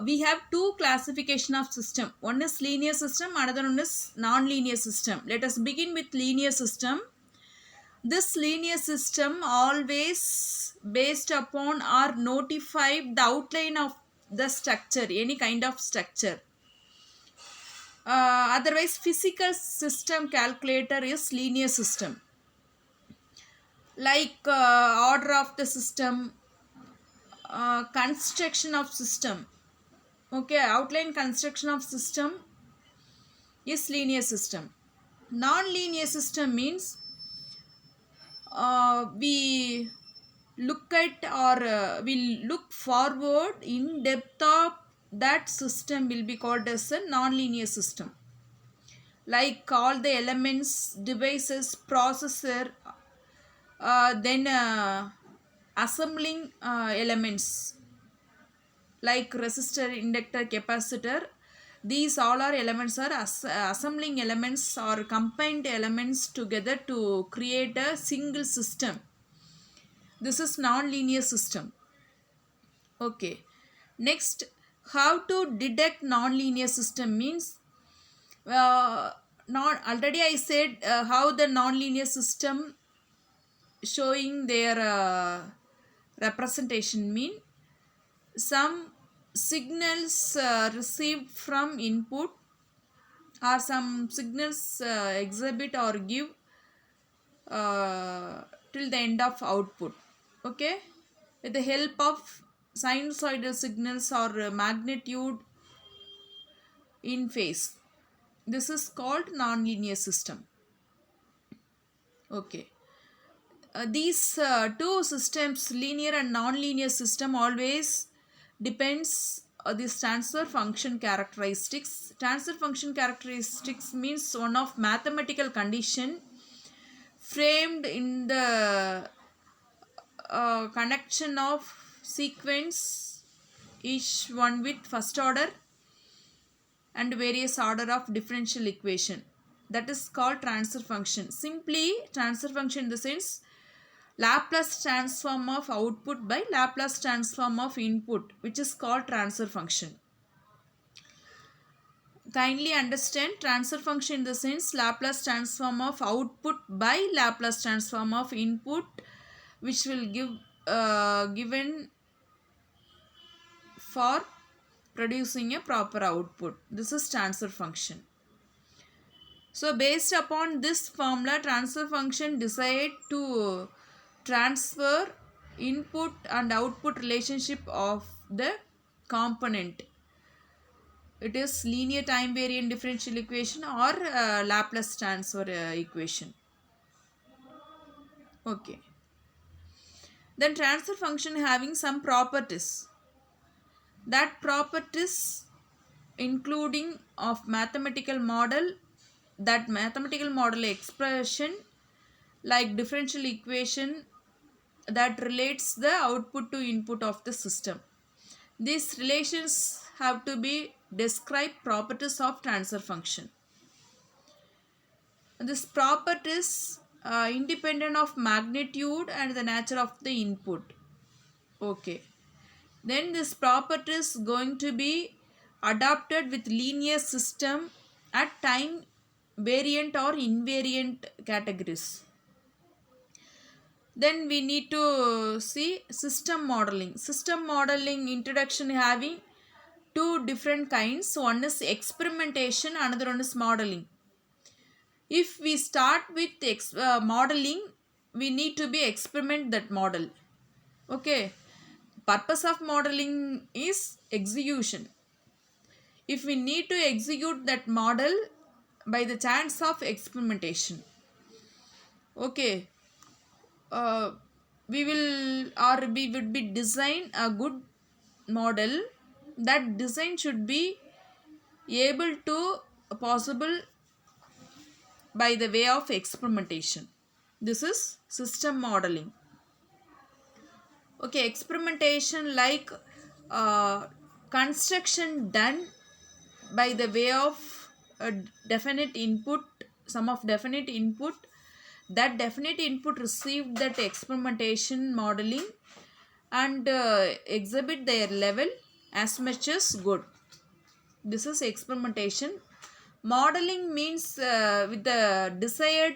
we have two classification of system. One is linear system, another one is non-linear system. Let us begin with linear system. This linear system always based upon or notify the outline of the structure, any kind of structure. Otherwise, physical system calculator is linear system. Like order of the system, construction of system. Okay, outline construction of system is linear system. Non-linear system means we look at or we look forward in depth of that system will be called as a non-linear system. Like all the elements, devices, processor, then assembling elements like resistor, inductor, capacitor. These all are elements are assembling elements or combined elements together to create a single system. This is non-linear system. Okay. Next, how to detect non-linear system means not already I said how the non-linear system showing their representation mean some signals received from input or some signals exhibit or give till the end of output. Okay, with the help of sinusoidal signals or magnitude in phase. This is called nonlinear system. Okay, these two systems, linear and nonlinear system, always depends this transfer function characteristics. Transfer function characteristics means one of mathematical condition framed in the connection of sequence, each one with first order and various order of differential equation. That is called transfer function. Simply, transfer function in the sense Laplace transform of output by Laplace transform of input, which is called transfer function. Kindly understand transfer function in the sense Laplace transform of output by Laplace transform of input, which will give given for producing a proper output. This is transfer function. So based upon this formula, transfer function decide to transfer input and output relationship of the component. It is linear time variant differential equation or Laplace transfer equation. Okay. Then transfer function having some properties. That properties including of mathematical model, that mathematical model expression like differential equation that relates the output to input of the system. These relations have to be described properties of transfer function. This properties independent of magnitude and the nature of the input. Okay. Then this property is going to be adopted with linear system at time variant or invariant categories. Then we need to see system modeling. System modeling introduction having two different kinds. One is experimentation, another one is modeling. If we start with modeling, we need to be experiment that model. Okay. Purpose of modeling is execution. If we need to execute that model by the chance of experimentation. Okay. We would be design a good model. That design should be able to possible by the way of experimentation. This is system modeling. Okay, experimentation like construction done by the way of a definite input, some of definite input. That definite input received that experimentation modeling and exhibit their level as much as good. This is experimentation. Modeling means with the desired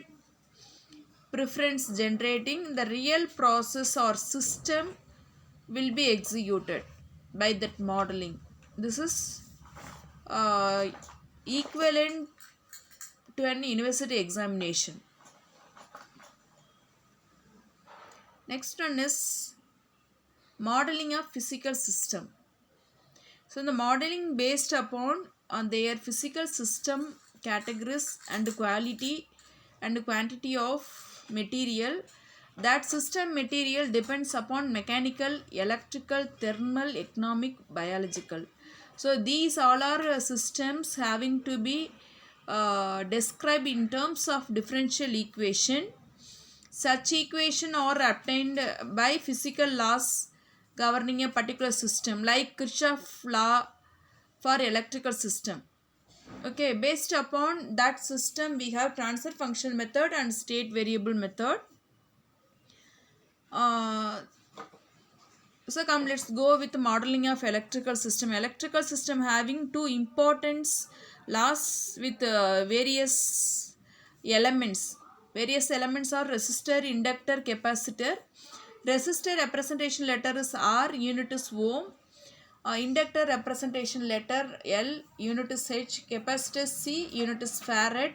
preference generating, the real process or system will be executed by that modeling. This is uh, equivalent to an university examination. Next one is modeling of physical system. So the modeling based upon their physical system categories and quality and quantity of material. That system material depends upon mechanical, electrical, thermal, economic, biological. So these all are systems having to be described in terms of differential equation. Such equation are obtained by physical laws governing a particular system, like Kirchhoff law for electrical system. Okay, based upon that system we have transfer function method and state variable method. So come, let's go with modeling of electrical system. Electrical system having two importance laws with various elements. Various elements are resistor, inductor, capacitor. Resistor representation letter is R, unit is ohm. Inductor representation letter L, unit is H. Capacitor C, unit is farad.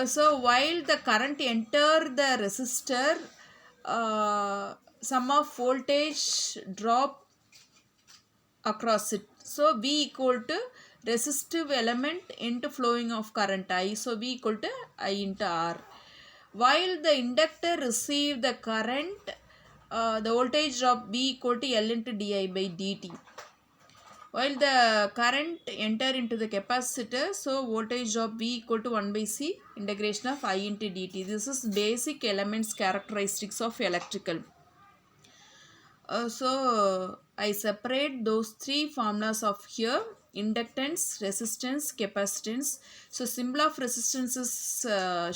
So while the current enter the resistor, some of voltage drop across it. So V equal to resistive element into flowing of current I. So V equal to I into R. While the inductor receive the current, the voltage drop V equal to L into di by dt. While the current enter into the capacitor, so voltage drop V equal to 1 by C integration of I into dt. This is basic elements characteristics of electrical. So I separate those three formulas of here: inductance, resistance, capacitance. So symbol of resistance is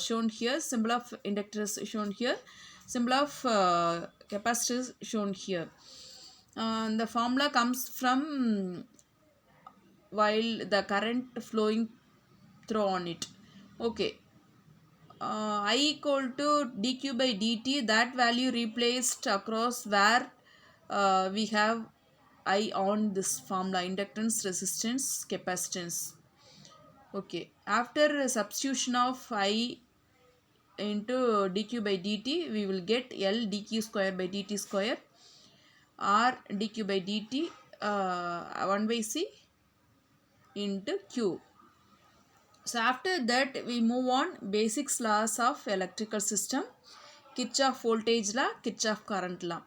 shown here, symbol of inductance is shown here, symbol of capacitance shown here. The formula comes from while the current flowing through on it. Okay. I equal to dq by dt, that value replaced across where we have I on this formula: inductance, resistance, capacitance. Okay, after substitution of I into dq by dt, we will get L dq square by dt square, R dq by dt 1 by C into Q. So after that we move on basics laws of electrical system. Kirchhoff voltage law, Kirchhoff current law.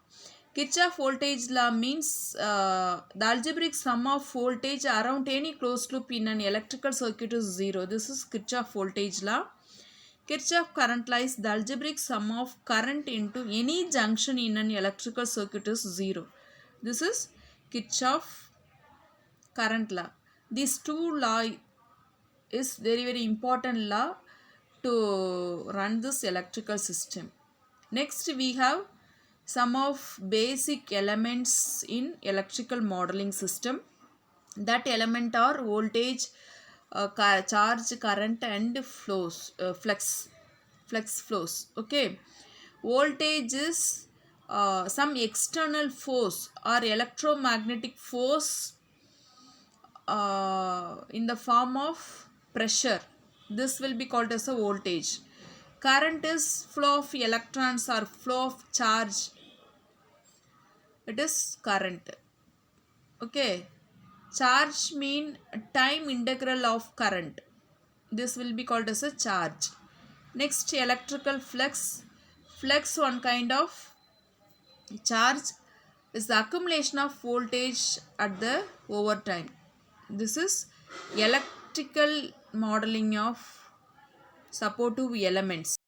Kirchhoff voltage law means the algebraic sum of voltage around any closed loop in an electrical circuit is 0. This is Kirchhoff voltage law. Kirchhoff current law is the algebraic sum of current into any junction in an electrical circuit is 0. This is Kirchhoff current law. These two laws is very important law to run this electrical system. Next we have some of basic elements in electrical modeling system. That element are voltage, charge, current and flows, flex flows. Okay, voltage is some external force or electromagnetic force in the form of pressure. This will be called as a voltage. Current is flow of electrons or flow of charge. It is current. Okay. Charge mean time integral of current. This will be called as a charge. Next, electrical flux. Flux, one kind of charge, is the accumulation of voltage at the over time. This is electrical modeling of supportive elements.